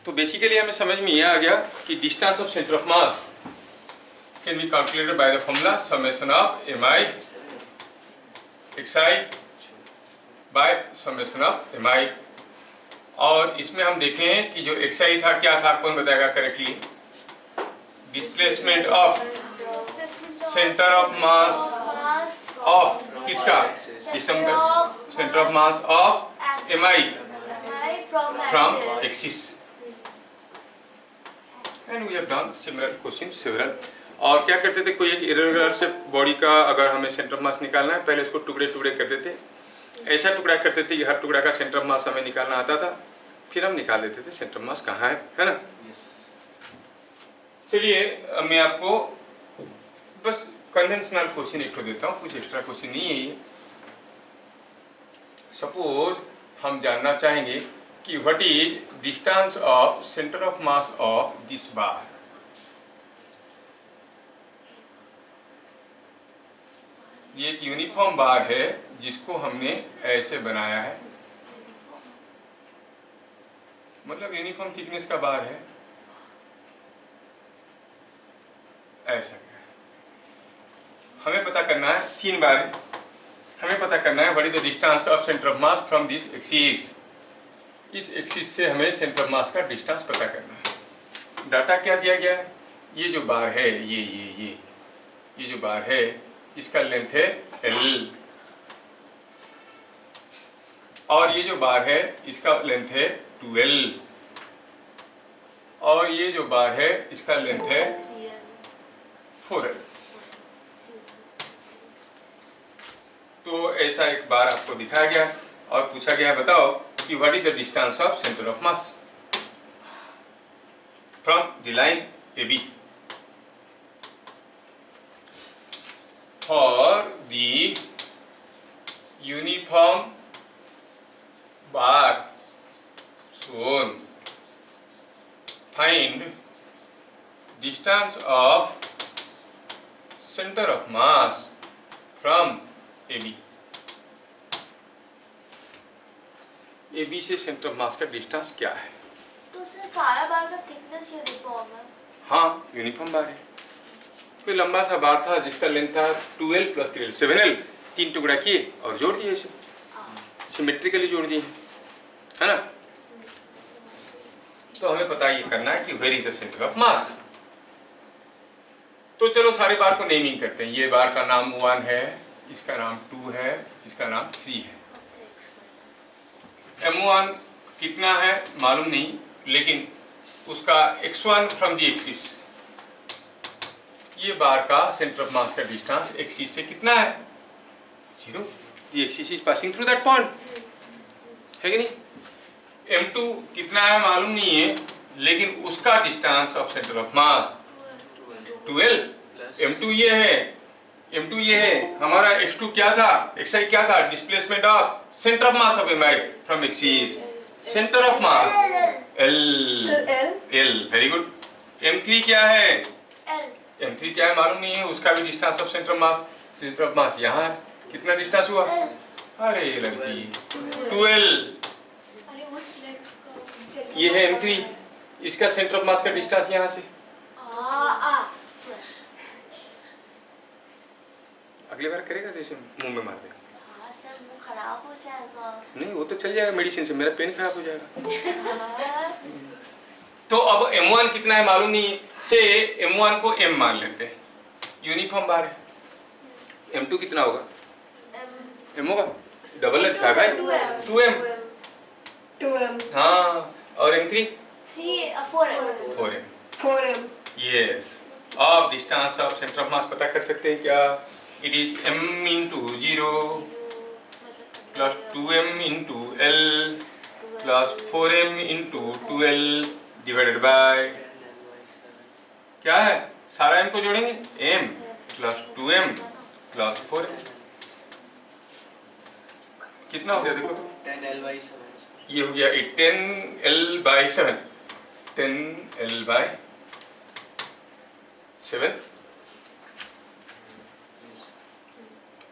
तो बेसिकली हमें समझ में यह आ गया कि distance of centre of mass can be calculated by the formula summation of mi xi by summation of mi। और इसमें हम देखें कि जो xi था क्या था, कौन बताएगा correctly? Displacement of centre of mass of किसका? सिस्टम का centre of mass of mi from axis. And we have done similar question several. और क्या करते थे, कोई एक इरेगुलर से बॉडी का अगर हमें सेंटर ऑफ मास निकालना है, पहले उसको टुकड़े टुकड़े कर देते, ऐसा टुकड़ा करते थे कि हर टुकड़ा का सेंटर ऑफ मास हमें निकालना आता था, फिर हम निकाल देते थे सेंटर ऑफ मास कहाँ है ना। चलिए मैं आपको बस कन्वेंशनल क्वेश्चन एक देता हूँ, कुछ एक्स्ट्रा क्वेश्चन नहीं है ये। सपोज हम जानना चाहेंगे कि what is distance of centre of mass of this bar. ये एक यूनिफॉर्म बार है जिसको हमने ऐसे बनाया है, मतलब यूनिफॉर्म थिकनेस का बार है ऐसा। हमें पता करना है 3 बार है, हमें पता करना है what is the distance of centre of mass from this axis. इस एक्सिस से हमें सेंटर ऑफ मास का डिस्टेंस पता करना है। डाटा क्या दिया गया है? ये जो बार है ये जो बार है इसका लेंथ है L, और ये जो बार है इसका लेंथ है 2L, और ये जो बार है इसका लेंथ है 4L। तो ऐसा एक बार आपको दिखाया गया और पूछा गया बताओ कि what is the distance of centre of mass from the line AB for the uniform bar shown, find distance of center of mass from AB। AB से सेंटर ऑफ मास का डिस्टेंस क्या है? तो उससे सारा बार का थिकनेस यूनिफॉर्म है। हाँ, यूनिफॉर्म बार है। कोई लंबा सा बार था जिसका लेंथ था 2L + 3L 7L, 3 टुकड़ा किए और जोड़ दिए, इसे सिमेट्रिकली जोड़ दिए, है ना। तो हमें पता ये करना है कि where is the centre of mass. तो चलो सारे बार को नेमिंग करते हैं। ये बार का नाम 1 है, इसका नाम 2 है, इसका नाम 3 है। M1 कितना है मालूम नहीं, लेकिन उसका x1 फ्रॉम द एक्सिस, ये बार का सेंटर ऑफ मास का डिस्टेंस एक्सिस से कितना है? 0। The axis is passing through that point, है कि नहीं। M2 कितना है मालूम नहीं है, लेकिन उसका distance of centre of mass 2L। M2 ये है, M2 ये है। हमारा X2 क्या था, XI क्या था? Displacement of centre of mass of MI from axis, centre of mass L। Very good. M3 क्या है? M3 क्या है मालूम नहीं है, उसका भी डिस्टेंस ऑफ सेंटर ऑफ मास यहाँ है। कितना डिस्टेंस हुआ? अरे लड़की 2L। ये है M3, इसका सेंटर ऑफ मास का डिस्टेंस यहाँ से। अगली बार करेगा तो इसे मुंह में मार देगा। सर मुंह खराब हो जाएगा। नहीं, वो तो चल जाएगा मेडिसिन से, मेरा पेन खराब हो जाएगा। तो अब M1 कितना है मालूम नहीं से M1 को M मान लेते हैं, यूनिफॉर्म बार है। M2 कितना होगा? M होगा, डबल है भाई, 2M। हाँ, और M3 4M। यस। अब डिस्टेंस ऑफ सेंटर ऑफ मास पता कर सकते हैं क्या? It is M into 0 plus 2M into L plus 4M into 2L divided by क्या है? सारा M को जोड़ेंगे, M plus 2M plus 4M। कितना हो गया देखो तो? 10L/7। ये हो गया 10L/7, 10L/7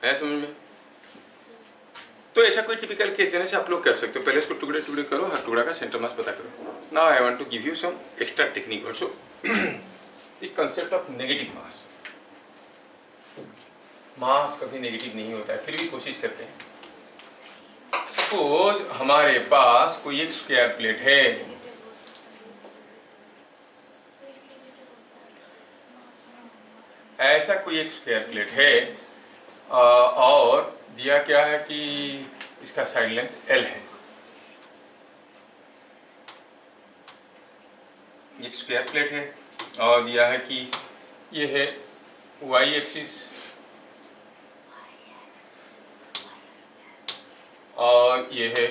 है समझ में? तो ऐसा कोई टिपिकल केस देने से आप लोग कर सकते हो। पहले इसको टुकड़े टुकड़े करो, हर टुकड़ा का सेंटर मास पता करो। Now I want to give you some extra technique also, the concept of negative mass. Mass कभी नेगेटिव नहीं होता है, फिर भी कोशिश करते हैं। सपोज हमारे पास कोई एक स्क्वायर प्लेट है, ऐसा कोई एक स्क्वायर प्लेट है और दिया क्या है कि इसका साइड लेंथ L है। एक स्क्वायर प्लेट है और दिया है कि ये है y एक्सिस और ये है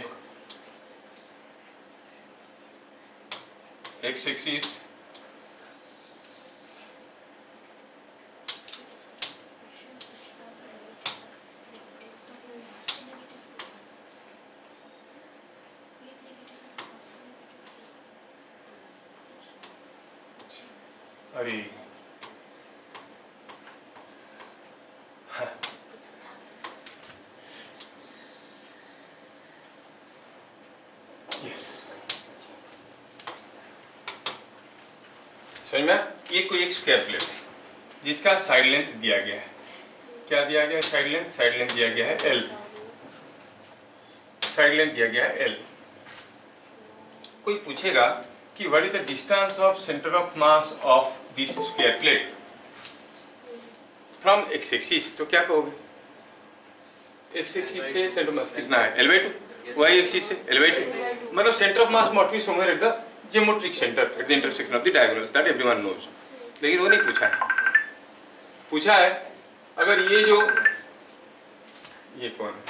x एक्सिस, अरे यस, समझ में? ये कोई एक स्क्वायर प्लेट है जिसका साइड लेंथ दिया गया है। क्या दिया गया है? साइड लेंथ दिया गया है L। साइड लेंथ दिया गया है L। कोई पूछेगा कि what is the distance of centre of mass of this square plate from x axis, तो क्या कहोगे? x एक्सिस से सेंटर मास कितना है? L/2। y एक्सिस से L/2, मतलब centre of mass must be somewhere at the geometric centre at the intersection of the diagonals, that everyone knows. लेकिन वो नहीं पूछा है। पूछा है अगर ये जो ये कौन है?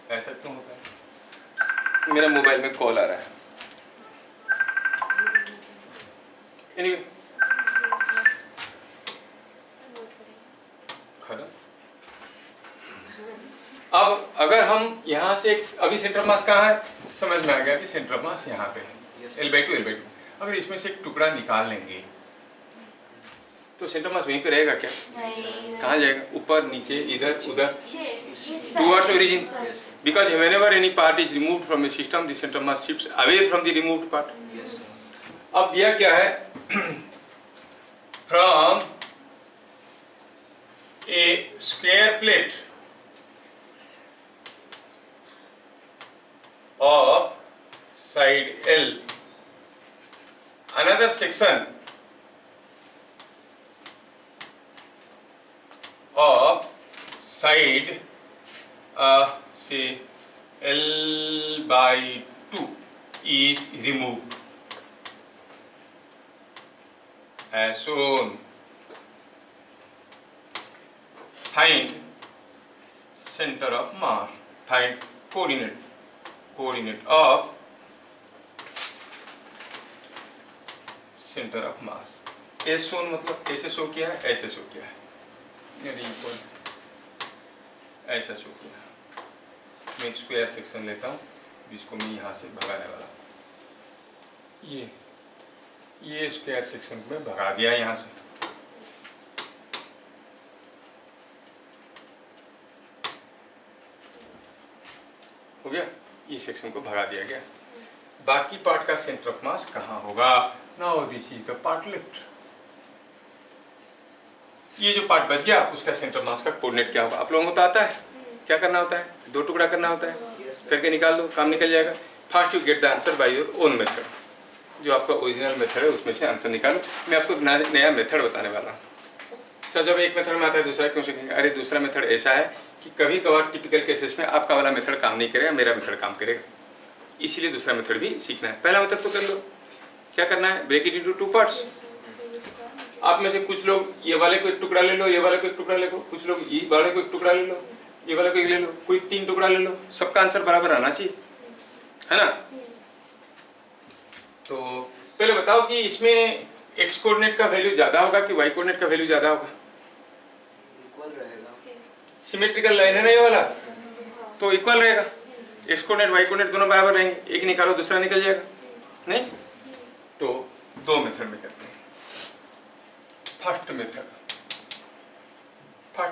ऐसा क्यों होता है? मेरा मोबाइल में कॉल आ रहा है। Anyway, अब अगर हम यहाँ से अभी सेंटर मास कहाँ है? समझ में आ गया कि सेंटर मास यहाँ पे है, L/2। अगर इसमें से एक टुकड़ा निकाल लेंगे तो सेंटर मास वहीं पे रहेगा क्या? कहाँ जाएगा? ऊपर, नीचे, इधर, उधर, towards origin, because whenever any part is removed from a system, the center mass shifts away from the removed part. अब दिया क्या है? From a square plate of side L, another section of side say L/2 is removed as shown. Find center of mass, find coordinate of center of mass। as shown मतलब ऐसे show किया है, ऐसे show किया है, ऐसा show किया। मैं एक स्क्वायर सेक्शन लेता हूँ जिसको मैं यहाँ से भगाने वाला हूँ। ये स्क्वायर सेक्शन में भगा दिया यहाँ से। हो गया, ये सेक्शन को भगा दिया गया। बाकी पार्ट का सेंटर ऑफ मास कहाँ होगा? Now this is the part left. ये जो पार्ट बच गया उसका सेंटर मास का कोऑर्डिनेट क्या होगा? आप लोगों को तो आता है। क्या करना होता है? 2 टुकड़ा करना होता है, करके निकाल दो, काम निकल जाएगा। First you get the answer by your own method. जो आपका ओरिजिनल मेथड है उसमें से आंसर निकालो। मैं आपको नया मेथड बताने वाला हूँ। सर जब एक मेथड में आता है दूसरा क्यों सीखेंगे? अरे दूसरा मेथड ऐसा है कि कभी कभार टिपिकल केसेस में आपका वाला मेथड काम नहीं करेगा, मेरा मेथड काम करेगा, इसीलिए दूसरा मेथड भी सीखना है। पहला मेथड तो कर लो। क्या करना है? Break it into 2 parts. आप में से कुछ लोग ये वाले को एक टुकड़ा ले लो, ये वाले को एक टुकड़ा ले लो, कुछ लोग ये वाले को एक टुकड़ा ले लो, ये वाले को एक ले लो, कोई 3 टुकड़ा ले लो। सबका आंसर बराबर आना चाहिए, है ना? तो पहले बताओ कि इसमें x कोऑर्डिनेट का वैल्यू ज्यादा होगा कि y कोऑर्डिनेट का वैल्यू ज्यादा होगा? इक्वल रहेगा। सिमेट्रिकल लाइन है ना ये वाला, तो इक्वल रहेगा। x कोऑर्डिनेट y कोऑर्डिनेट दोनों बराबर रहेंगे, एक निकालो दूसरा निकल जाएगा। नहीं तो 2 मेथड में करते हैं। फर्स्ट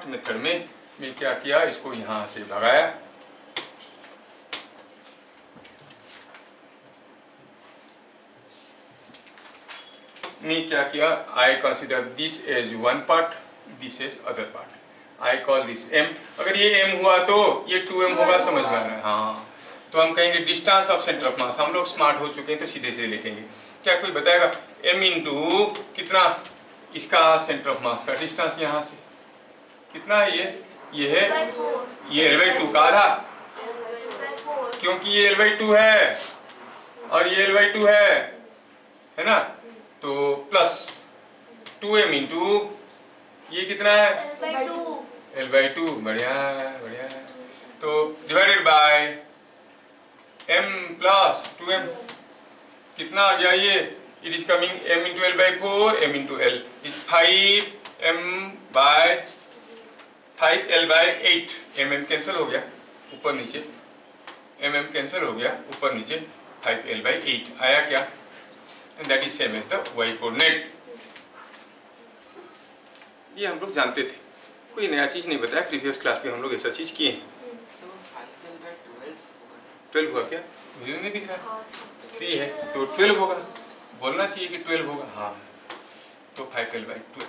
मेथड में मैं क्या किया, इसको यहां से भगाया, मैं क्या किया, I consider this as one part, this as other part, I call this m। अगर ये m हुआ तो ये 2m होगा, समझ में आ रहा है? हाँ, तो हम कहेंगे डिस्टेंस ऑफ सेंटर ऑफ मास। हम लोग स्मार्ट हो चुके हैं तो सीधे सीधे लिखेंगे। क्या कोई बताएगा m इंटू कितना, इसका सेंटर ऑफ मास का डिस्टेंस यहाँ से कितना है? ये है ये L/2 का आधा, क्योंकि ये L/2 है और ये L/2 है ना, तो प्लस 2m इंटू ये कितना है, L/2, बढ़िया बढ़िया। तो divided by m plus 2m, कितना आ गया ये, it is coming m into L/4, m into L is 5m by 5L/8। mm cancel हो गया ऊपर नीचे, mm कैंसिल हो गया ऊपर नीचे, 5L/8 आया क्या, and that is same as the y coordinate. ये हम लोग जानते थे, कोई नया चीज नहीं बताया, प्रीवियस क्लास में हम लोग ऐसा चीज किए हैं। 12 हुआ क्या, मुझे नहीं दिख रहा, 3 है तो 12 होगा, बोलना चाहिए कि 12 होगा। हाँ, तो 5L/12,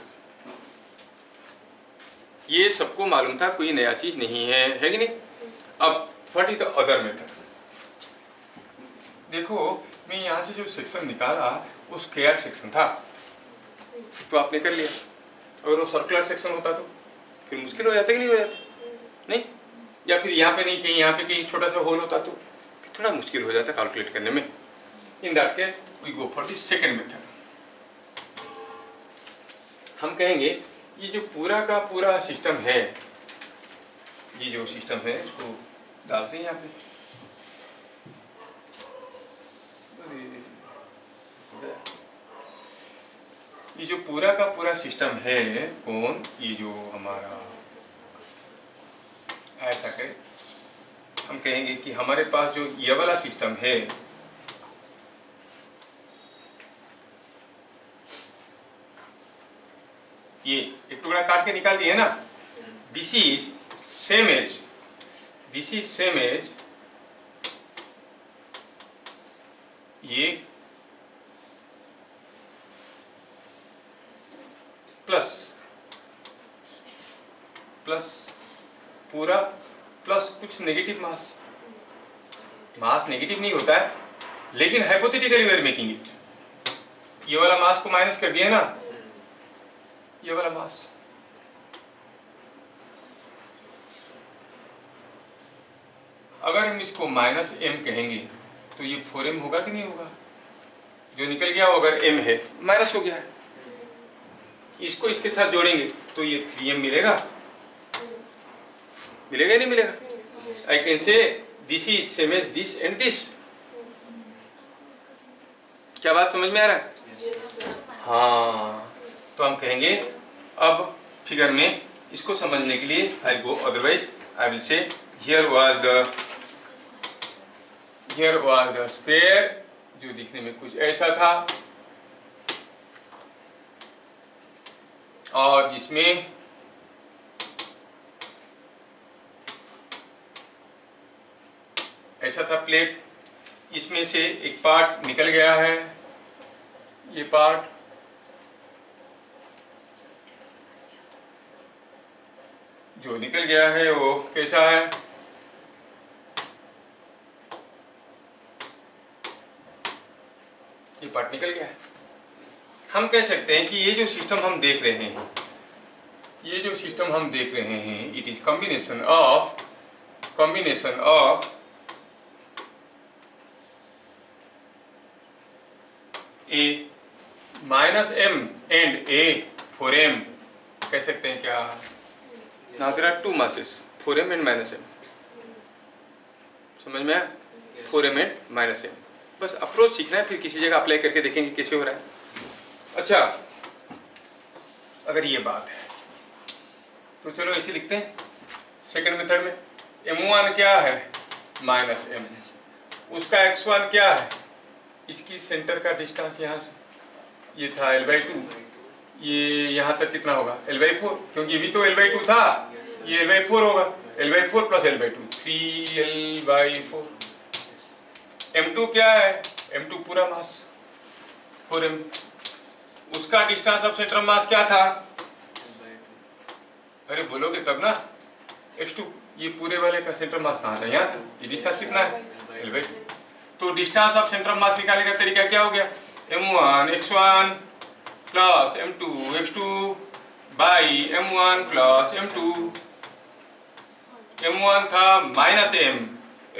ये सबको मालूम था, कोई नया चीज नहीं है कि नहीं। अब what is the other method? देखो, मैं यहाँ से जो सेक्शन निकाला वो स्क्वायर सेक्शन था, तो आपने कर लिया। अगर वो सर्कुलर सेक्शन होता तो फिर मुश्किल हो जाता कि नहीं हो जाता? नहीं, या फिर यहाँ पे नहीं, कहीं यहाँ पे कहीं छोटा सा होल होता तो फिर थोड़ा मुश्किल हो जाता कैलकुलेट करने में। In that case we go for the second method. हम कहेंगे ये जो पूरा का पूरा सिस्टम है, ये जो सिस्टम है इसको डालते हैं यहाँ पे, ये जो पूरा का पूरा सिस्टम है, कौन, ये जो हमारा ऐसा है, हम कहेंगे कि हमारे पास जो ये वाला सिस्टम है, ये एक टुकड़ा काट के निकाल दिए ना, दिस इज सेम एज ये प्लस पूरा प्लस कुछ नेगेटिव मास नेगेटिव नहीं होता है, लेकिन hypothetically we are making it. ये वाला मास को माइनस कर दिया ना, ये वाला मास, अगर हम इसको -m कहेंगे तो ये 4m होगा कि नहीं होगा? जो निकल गया वो अगर m है, माइनस हो गया है, इसको इसके साथ जोड़ेंगे तो ये 3m मिलेगा, मिलेगा नहीं मिलेगा? I can say this is same as this and this. क्या बात समझ में आ रहा है? हाँ, तो हम कहेंगे अब फिगर में इसको समझने के लिए I go, otherwise I will say here was the square, जो दिखने में कुछ ऐसा था और जिसमें ऐसा था प्लेट, इसमें से एक पार्ट निकल गया है, ये पार्ट जो निकल गया है वो कैसा है, ये पार्ट निकल गया है। हम कह सकते हैं कि ये जो सिस्टम हम देख रहे हैं, it is combination of a -m and a 4m, कह सकते हैं क्या? Now there are two masses, 4m and -m, समझ में आया? 4m and -m, बस अप्रोच सीखना है, फिर किसी जगह अप्लाई करके देखेंगे कैसे हो रहा है। अच्छा, अगर ये बात है तो चलो ऐसे लिखते हैं सेकंड मेथड में, m1 क्या है, -m, उसका x1 क्या है, इसकी सेंटर का डिस्टेंस यहाँ से ये था L/2, ये यहाँ तक कितना होगा L/4, क्योंकि ये भी तो L/2 था, ये L/4 होगा, L/4 plus L/2 3L/4। M2 क्या है? M2 पूरा मास 4m। उसका डिस्टेंस ऑफ सेंटर मास क्या था? अरे बोलोगे तब ना, x2। ये पूरे वाले का सेंटर मास कहाँ था? यहाँ था। ये डिस्टेंस कितना है? L/2। तो डिस्टेंस ऑफ सेंटर मास निकालने का तरीका क्या हो गया? m1 x1 plus m2 x2 by m1 plus m2। m1 था -m,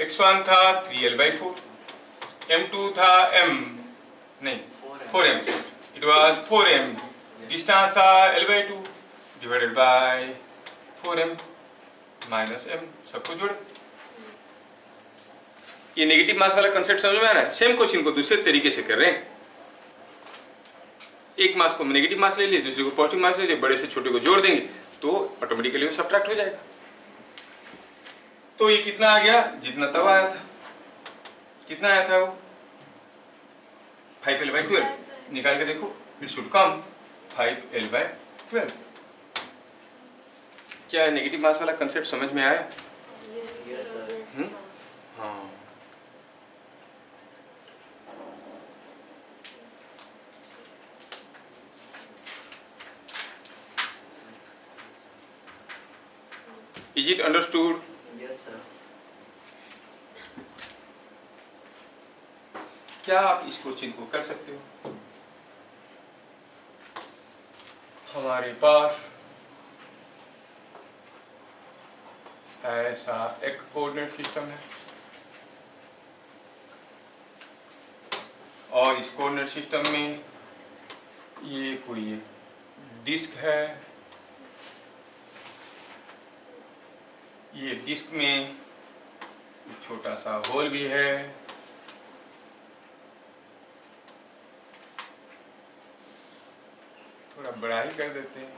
x1 था 3L/4, m2 था m नहीं 4m, it was 4m, distance था L/2 divided by 4m minus m, सबको जोड़े। ये नेगेटिव मास वाला कंसेप्ट समझ में आ रहा है? सेम क्वेश्चन को दूसरे तरीके से कर रहे हैं। एक मास को नेगेटिव मास ले लिए, दूसरे को पॉजिटिव मास ले लिए, बड़े से छोटे को जोड़ देंगे तो ऑटोमेटिकली वो सब्ट्रैक्ट हो जाएगा। तो ये कितना आ गया? जितना तब आया था। कितना आया था वो? 5L/12। निकाल के देखो, इट शुड कम 5L/12। क्या नेगेटिव मास वाला कंसेप्ट समझ में आया? Yes sir. हाँ। Is it understood? Yes sir. क्या आप इस क्वेश्चन को कर सकते हो? हमारे पास ऐसा एक कोऑर्डिनेट सिस्टम है और इस कोऑर्डिनेट सिस्टम में ये कोई डिस्क है। ये डिस्क में छोटा सा होल भी है। थोड़ा बड़ा ही कर देते हैं,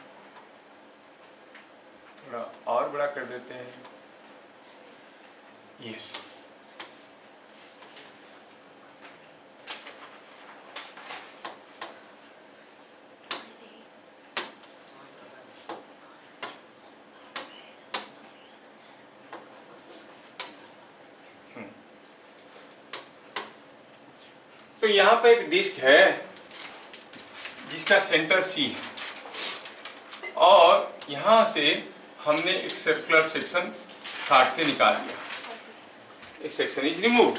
थोड़ा और बड़ा कर देते हैं। यस, तो यहाँ पे एक डिस्क है जिसका सेंटर C है और यहाँ से हमने एक सर्कुलर सेक्शन काट के निकाल दिया। एक सेक्शन इज रिमूव्ड।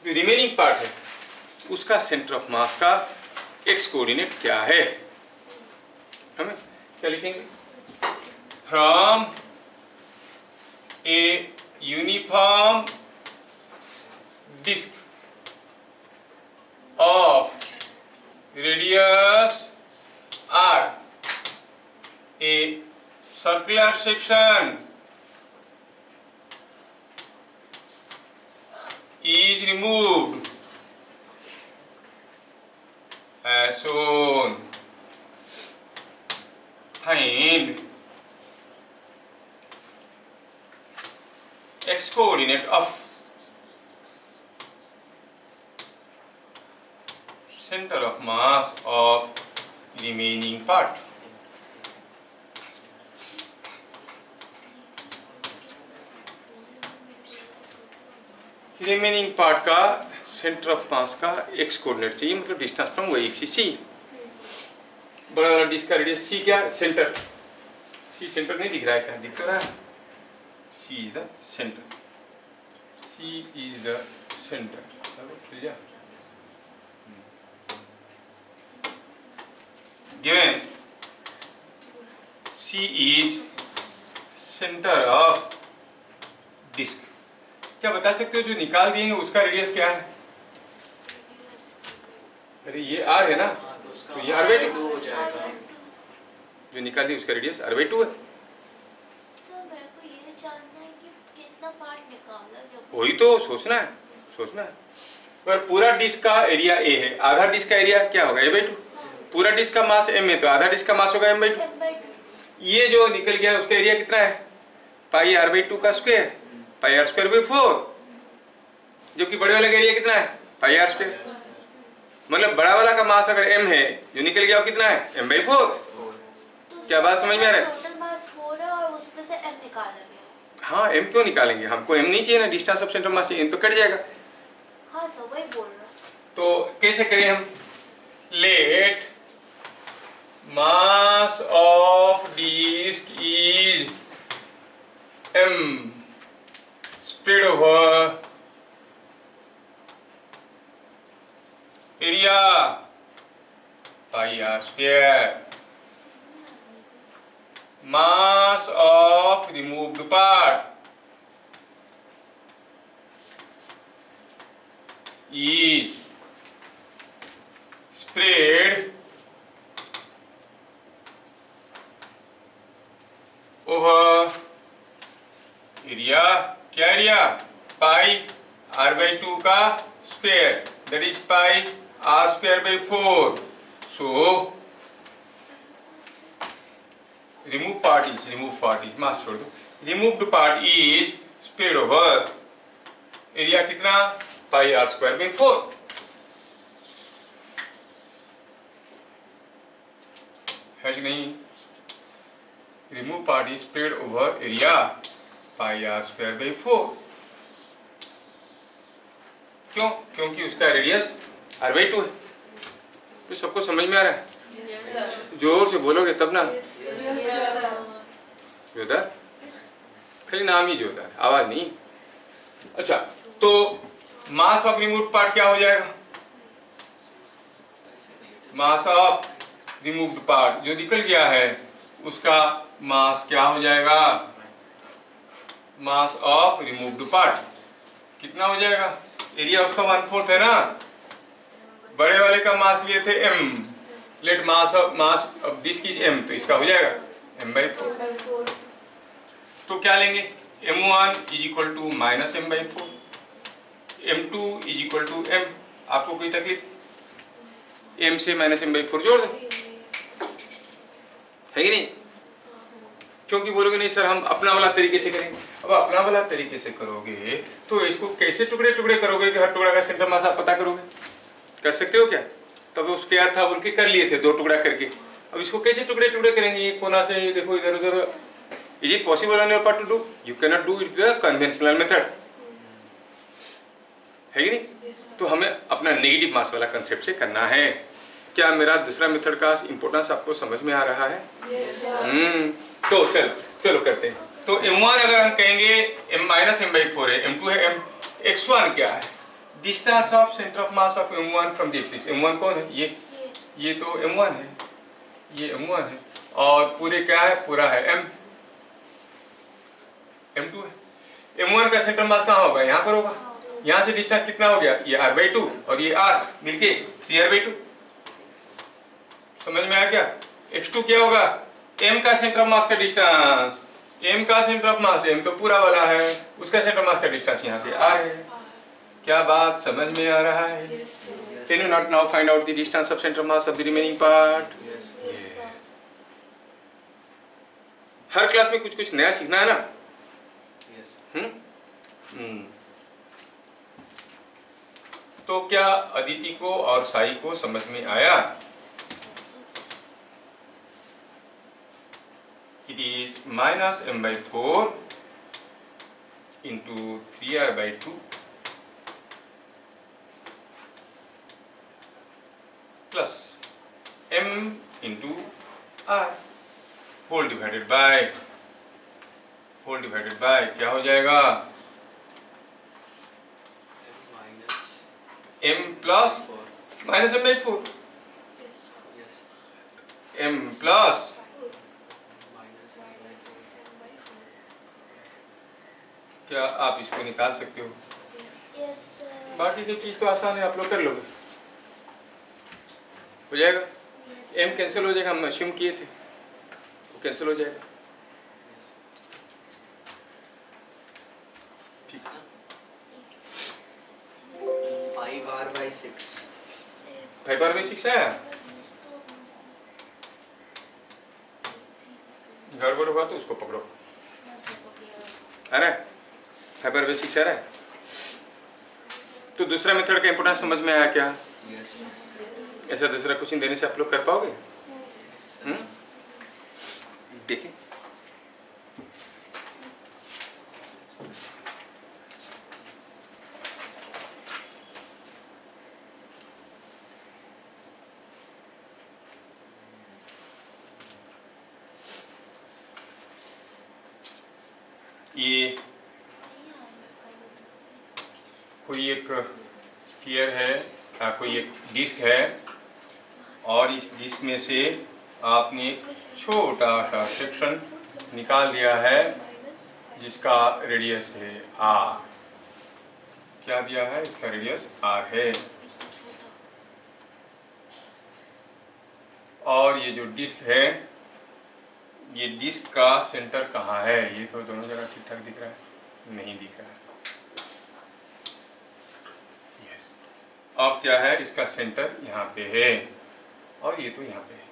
जो रिमेनिंग पार्ट है उसका सेंटर ऑफ मास का x कोऑर्डिनेट क्या है? हमें क्या लिखेंगे? From a uniform disc of radius r, a circular section is removed as shown. Find x coordinate of center of mass of remaining part. Remaining part का centre of मास का x coordinate चाहिए, मतलब distance from वही axis चाहिए। बड़ा वाला disc का radius c क्या? सेंटर। c सेंटर नहीं दिख रहा है क्या? दिख रहा है। c is the centre. c is the centre. चलो clear. Given C is center of disk, क्या बता सकते हो जो निकाल दिए हैं उसका रेडियस क्या है? अरे ये R है ना, तो ये R/2 हो जाएगा। जो निकाल दिए उसका रेडियस R/2 है। सर मेरे को ये जानना है कि कितना पार्ट निकाला गया। वही तो सोचना है। पर पूरा डिस्क का एरिया A है, आधा डिस्क का एरिया क्या होगा? A/2। पूरा डिस्क का मास m है तो आधा डिस्क का मास होगा m/2। ये जो निकल गया उसका एरिया कितना है? पाई r/2 का स्क्वायर, पाई r² by 4। जबकि बड़े वाले का एरिया कितना है? पाई r²। मतलब बड़ा वाला का मास अगर m है, जो निकल गया वो कितना है, m/4। तो क्या बात समझ में आ रहा है? टोटल मास 4 है और उसमें से m निकाला गया। हाँ, m क्यों निकालेंगे, हमको m नहीं चाहिए ना, डिस्टेंस ऑफ सेंटर मास चाहिए, m तो कट जाएगा। हाँ सर वही बोल रहा। तो कैसे करें हम, let mass of disc is m spread over area pi r square. Mass of removed part is spread over area, क्या एरिया, पाई r/2 का square, that is pi r²/4. So removed part is मास छोड़ दो, removed part is spread over area कितना, पाई r²/4. है कि नहीं, remove part is spread over area pi r²/4. क्यों, क्योंकि उसका रेडियस r/2 है। तो सबको समझ में आ रहा है? जोर से बोलोगे तब ना। जोरदार, खाली नाम ही जोरदार, आवाज नहीं। अच्छा, तो मास ऑफ रिमूव्ड पार्ट क्या हो जाएगा, मास ऑफ रिमूव्ड पार्ट जो निकल गया है उसका मास क्या हो जाएगा, मास ऑफ रिमूव्ड पार्ट कितना हो जाएगा, एरिया उसका 1/4 है ना, बड़े वाले का मास लिए थे m, let mass of this की m, तो इसका हो जाएगा m/4. तो क्या लेंगे, m1 = -m/4, m2 = m. आपको कोई तकलीफ, m से -m/4 जोड़ दो, है कि नहीं? क्योंकि बोलोगे नहीं सर हम अपना वाला तरीके से करेंगे। अब अपना वाला तरीके से करोगे तो इसको कैसे टुकड़े टुकड़े करोगे कि हर टुकड़ा का सेंटर मास आप पता करोगे, कर सकते हो क्या? तब उसके याद था बोल के कर लिए थे 2 टुकड़ा करके। अब इसको कैसे टुकड़े टुकड़े करेंगे, ये कोना से ये देखो इधर उधर, is it possible on your part two do? You can not do it the conventional method, है कि नहीं? तो हमें अपना नेगेटिव मास वाला कंसेप्ट से करना है। क्या मेरा दूसरा मेथड का इंपोर्टेंस आपको समझ में आ रहा है? तो चलो करते हैं। तो m1 अगर हम कहेंगे m-m/4 है, m2 है m, x1 क्या है, distance of centre of mass of m1 from the axis. m1 कौन है, ये तो m1 है, ये m1 है, और पूरे क्या है, पूरा है m, m2 है। m1 का सेंटर मास कहाँ होगा, यहाँ पर होगा। यहाँ से डिस्टेंस कितना हो गया, ये r/2 और ये r मिलके 3r/2। समझ में आया क्या? x2 क्या होगा, m का सेंटर ऑफ मास का डिस्टेंस, m का सेंटर ऑफ मास, m तो पूरा वाला है, उसका सेंटर ऑफ मास का डिस्टेंस यहाँ से r है। क्या बात समझ में आ रहा है? Can you not now find out the distance of center of mass of the remaining part? Her class में कुछ कुछ नया सीखना है ना। तो क्या अदिति को और साई को समझ में आया? It is -m/4 into 3r/2 plus m into r whole divided by क्या हो जाएगा, m plus -m/4, m plus क्या आप इसको निकाल सकते हो? Yes sir. बाकी की चीज तो आसान है, आप लोग कर लोगे, हो जाएगा। m कैंसिल हो जाएगा, हम अश्यूम किए थे, वो कैंसिल हो जाएगा। ठीक, 5r/6 5r/6 है, गड़बड़ हुआ तो उसको पकड़ो। अरे 5r/6 आ रहा है। तो दूसरा मेथड का इंपोर्टेंस समझ में आया क्या? Yes, sir. ऐसा दूसरा क्वेश्चन देने से आप लोग कर पाओगे? देखिए ये कोई एक स्फीयर है, कोई एक डिस्क है और इस डिस्क में से आपने एक छोटा सा सेक्शन निकाल दिया है जिसका रेडियस है r। क्या दिया है? इसका रेडियस r है। और ये जो डिस्क है, ये डिस्क का सेंटर कहाँ है? ये तो दोनों जगह ठीक ठाक दिख रहा है, नहीं दिख रहा है। अब क्या है? इसका सेंटर यहाँ पे है और ये तो यहाँ पे है।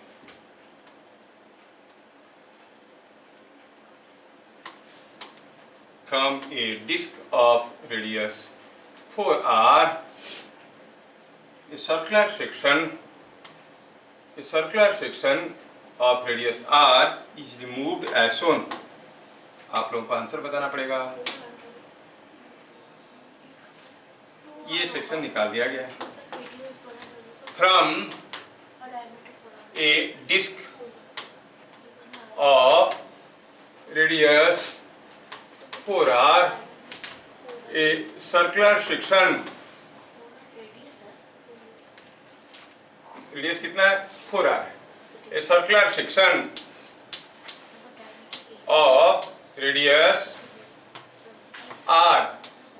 From a disk of radius 4r, a circular section of radius r is removed as shown। आप लोगों को आंसर बताना पड़ेगा। ये सेक्शन निकाल दिया गया है। From a disk of radius 4r, a circular section, radius कितना है? 4r। A circular section of radius r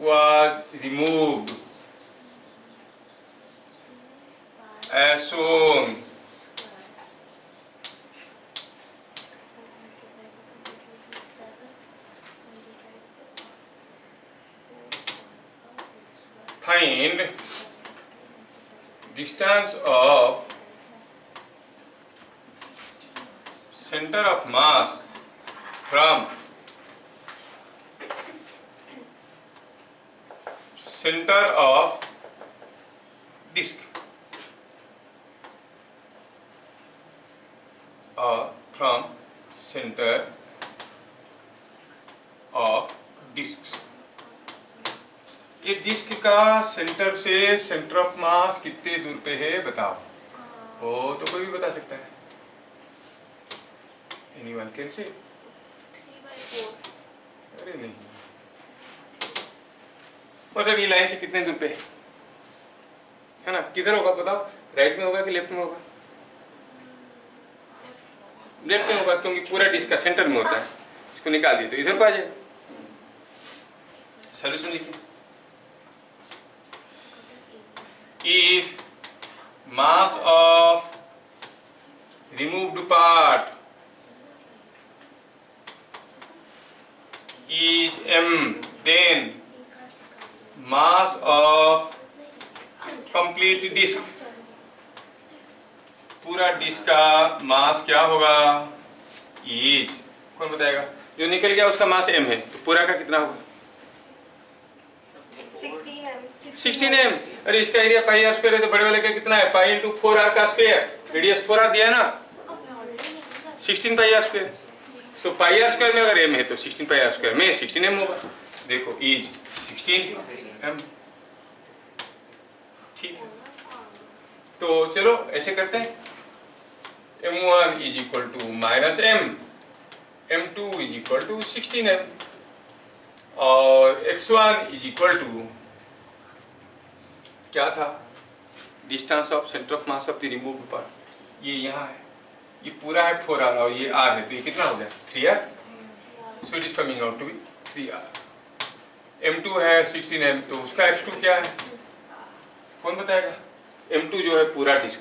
was removed as shown। Find distance of center of mass from center of disk or from center of disk। ये disc का centre से centre of मास कितने दूर पे है बताओ? वो तो कोई भी बता सकता है। Anyone can say? 3/4। अरे नहीं, मतलब ये लाइन से कितने दूर पे है ना? किधर होगा बताओ? राइट में होगा कि लेफ्ट में होगा? लेफ्ट में होगा, क्योंकि पूरा डिस्क का सेंटर में होता है। इसको निकाल दिए तो इधर को आ जाएगा। सॉल्यूशन लिखिए। If mass of removed part is m, then mass of complete disk, पूरा डिस्क का मास क्या होगा? इज। कौन बताएगा? जो निकल गया उसका मास m है, तो पूरा का कितना होगा? 16m। अरे इसका एरिया पाई आर स्क्वायर है, तो बड़े वाले का कितना है? पाई इंटू 4r का स्क्वायर। रेडियस 4r दिया है ना, 16 पाई आर स्क्वायर। तो पाई आर स्क्वायर में अगर m है तो 16 पाई आर स्क्वायर में 16m होगा। देखो इज 16m। ठीक है, तो चलो ऐसे करते हैं। m1 is equal to minus m, m2 is equal to 16m और x1 इज इक्वल टू क्या था? Distance of centre of mass of the removed part. ये यहाँ है, ये पूरा है 4r और ये r है, तो ये कितना हो गया? 3r। So it is coming out to be 3r। m2 है 16m, तो उसका x2 क्या है? कौन बताएगा? m2 जो है पूरा डिस्क,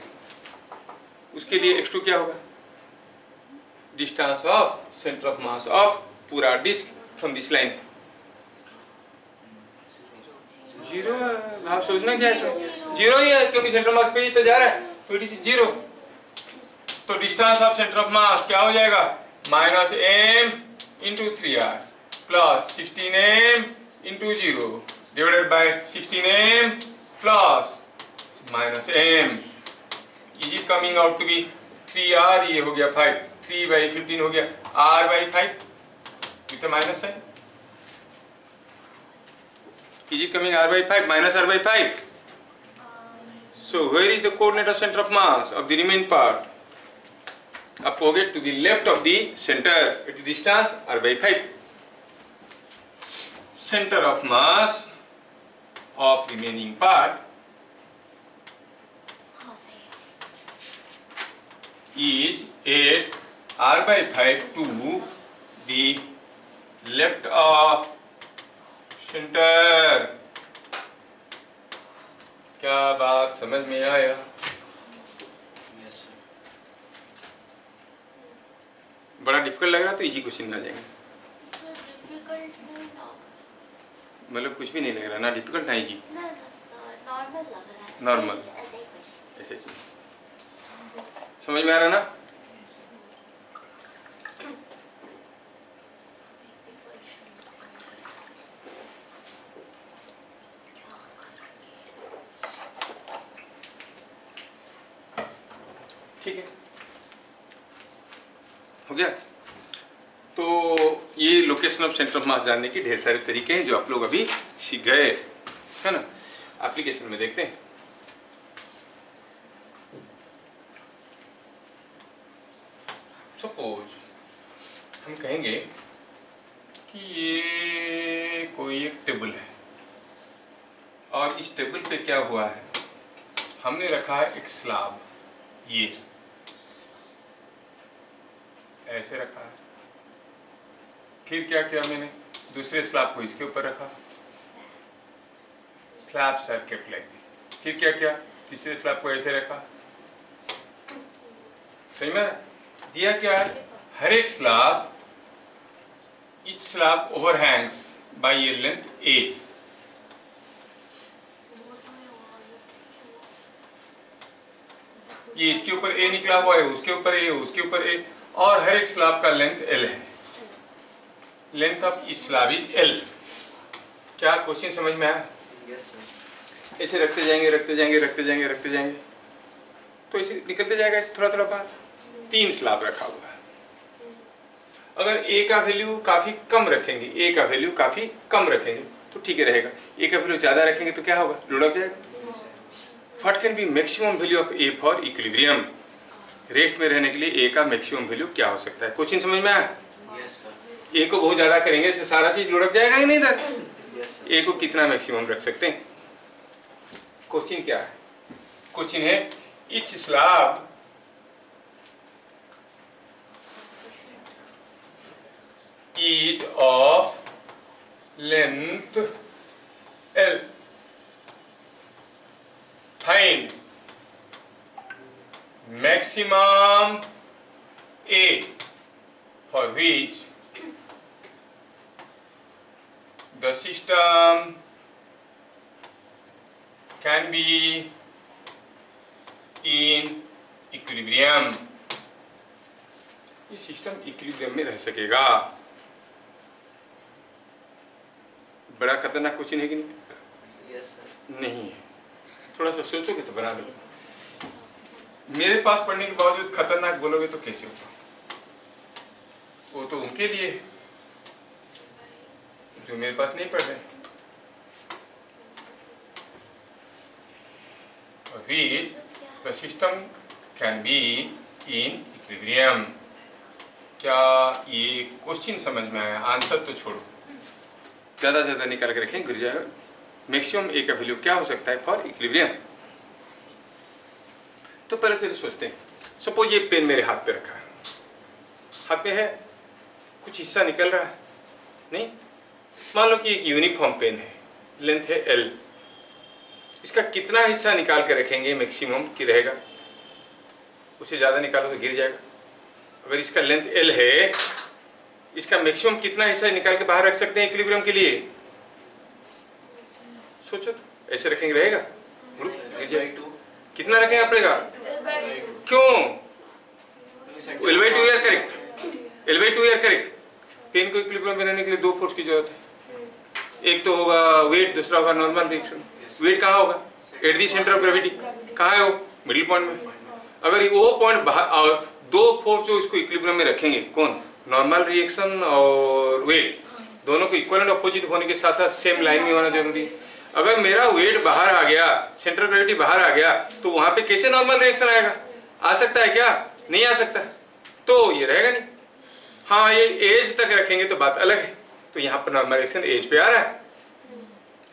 उसके लिए x2 क्या होगा? Distance of centre of mass of पूरा disc from this line. Zero. आप सोचना क्या है? जीरो ही है, क्योंकि सेंटर मास पे ही तो जा रहा है, तो इट इज जीरो। तो distance of centre of mass क्या हो जाएगा? Minus m into 3r plus 16m into 0 divided by 16m plus minus m is it coming out to be 3r, ये हो गया 5, 3/15 हो गया r/5 with minus sign, is it coming r/5 minus r/5. So where is the coordinate of center of mass of the remaining part? Opposite to the left of the center at the distance r/5. Center of mass of remaining part हाँ सही है। is at r/5 to the left of center. क्या बात समझ में आया? Yes, sir. बड़ा difficult लग रहा तो इजी क्वेश्चन में आ जाएंगे। सर डिफिकल्ट नहीं था। मतलब कुछ भी नहीं लग रहा, ना डिफिकल्ट ना इजी, ना सर नॉर्मल लग रहा है। Normal. ऐसे ही कुछ। ऐसे चीज समझ में आ रहा ना? ठीक है, हो गया। तो ये लोकेशन ऑफ सेंटर ऑफ मास जानने के ढेर सारे तरीके हैं जो आप लोग अभी सीख गए, है ना। एप्लीकेशन में देखते हैं। सपोज हम कहेंगे कि ये कोई एक टेबल है और इस टेबल पे क्या हुआ है, हमने रखा है एक स्लैब, ये ऐसे रखा है। फिर क्या किया मैंने, दूसरे स्लैब को इसके ऊपर रखा, slabs are kept like this। फिर क्या किया, तीसरे स्लैब को ऐसे रखा। सही में दिया क्या है, हर एक slab, each slab overhangs by a length a। ये इसके ऊपर a निकला हुआ है, उसके ऊपर a, उसके ऊपर a, और हर एक स्लैब का लेंथ l है। Length of each slab is l। क्या क्वेश्चन समझ में आया? Yes, sir. ऐसे रखते जाएंगे रखते जाएंगे रखते जाएंगे रखते जाएंगे तो इसे निकलते जाएगा ऐसे थोड़ा थोड़ा बाहर। 3 स्लैब रखा हुआ है। अगर a का वैल्यू काफी कम रखेंगे, a का वैल्यू काफी कम रखेंगे तो ठीक है रहेगा। a का वैल्यू ज्यादा रखेंगे तो क्या होगा, लुढ़क जाएगा। Yes, sir. What can be maximum value of a for equilibrium? Rest में रहने के लिए a का मैक्सिमम वैल्यू क्या हो सकता है? क्वेश्चन समझ में आया? Yes, sir. a को बहुत ज्यादा करेंगे तो सारा चीज लुढ़क जाएगा ही नहीं इधर। Yes, sir. a को कितना मैक्सिमम रख सकते हैं? क्वेश्चन क्या है? क्वेश्चन है each slab is of length L. Find maximum A for which the system can be in equilibrium। ये सिस्टम इक्विलिब्रियम में रह सकेगा। बड़ा खतरनाक क्वेश्चन है कि नहीं? Yes, sir. नहीं है, थोड़ा सा सोचोगे तो बना लो। मेरे पास पढ़ने के बावजूद खतरनाक बोलोगे तो कैसे होगा? वो तो उनके लिए जो मेरे पास नहीं पढ़ रहे। Which the system can be in equilibrium। क्या ये क्वेश्चन समझ में आया? आंसर तो छोड़ो, ज्यादा से ज्यादा निकाल के रखें, गिर जाएगा। मैक्सिमम ए का वैल्यू क्या हो सकता है फॉर इक्विलिब्रियम? तो पहले चलिए सोचते हैं। सपोज ये पेन मेरे हाथ पे रखा है, हाथ में है, कुछ हिस्सा निकल रहा है, नहीं? मान लो कि एक यूनिफॉर्म पेन है, लेंथ है L। इसका कितना हिस्सा निकाल के रखेंगे मैक्सिमम की रहेगा? उससे ज़्यादा निकालो तो गिर जाएगा। अगर इसका लेंथ L है, इसका मैक्सिमम कितना हिस्सा निकाल के बाहर रख सकते हैं इक्विलिब्रियम के लिए? सोचो तो, ऐसे रखेंगे रहेगा? गिर जाएगा। कितना रखेंगे पड़ेगा? क्यों? L/2 यार करेक्ट, L/2 यार करेक्ट। पेन को इक्विलिब्रियम में रहने के लिए 2 फोर्स की जरूरत है। एक तो होगा वेट, दूसरा होगा नॉर्मल रिएक्शन। वेट कहाँ होगा? At the centre of gravity. कहाँ है वो? मिडिल पॉइंट में। अगर ये वो पॉइंट बाहर और दो फोर्स जो इसको इक्विलिब्रियम में रखेंगे, कौन? नॉर्मल रिएक्शन और वेट, दोनों को इक्वल एंड अपोजिट होने के साथ साथ सेम लाइन में होना जरूरी है। अगर मेरा वेट बाहर आ गया, सेंटर ग्रेविटी बाहर आ गया, तो वहां पे कैसे नॉर्मल रिएक्शन आएगा? आ सकता है क्या? नहीं आ सकता, तो ये रहेगा नहीं। हाँ, ये एज तक रखेंगे तो बात अलग है। तो यहाँ पर नॉर्मल रिएक्शन एज पे आ रहा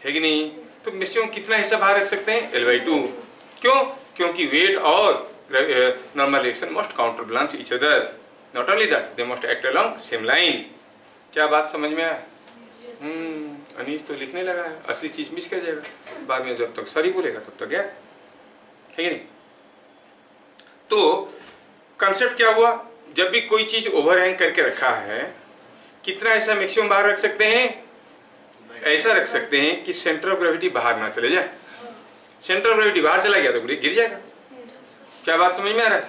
है कि नहीं? तो मैक्सिमम कितना हिस्सा बाहर रख सकते हैं? L/2। क्यों? क्योंकि वेट और normal reaction must counter balance each other, not only that they must act along same line. क्या बात समझ में आया? अनीश तो लिखने लगा है, असली चीज मिस कर जाएगा बाद में, जब तक सॉरी बोलेगा तब तक क्या है कि नहीं? तो कंसेप्ट क्या हुआ? जब भी कोई चीज ओवरहैंग करके रखा है, कितना ऐसा मैक्सिमम बाहर रख सकते हैं? ऐसा रख सकते हैं कि सेंटर ऑफ ग्रेविटी बाहर ना चले जाए। सेंटर ऑफ ग्रेविटी बाहर चला गया तो गिर जाएगा। क्या बात समझ में आ रहा है?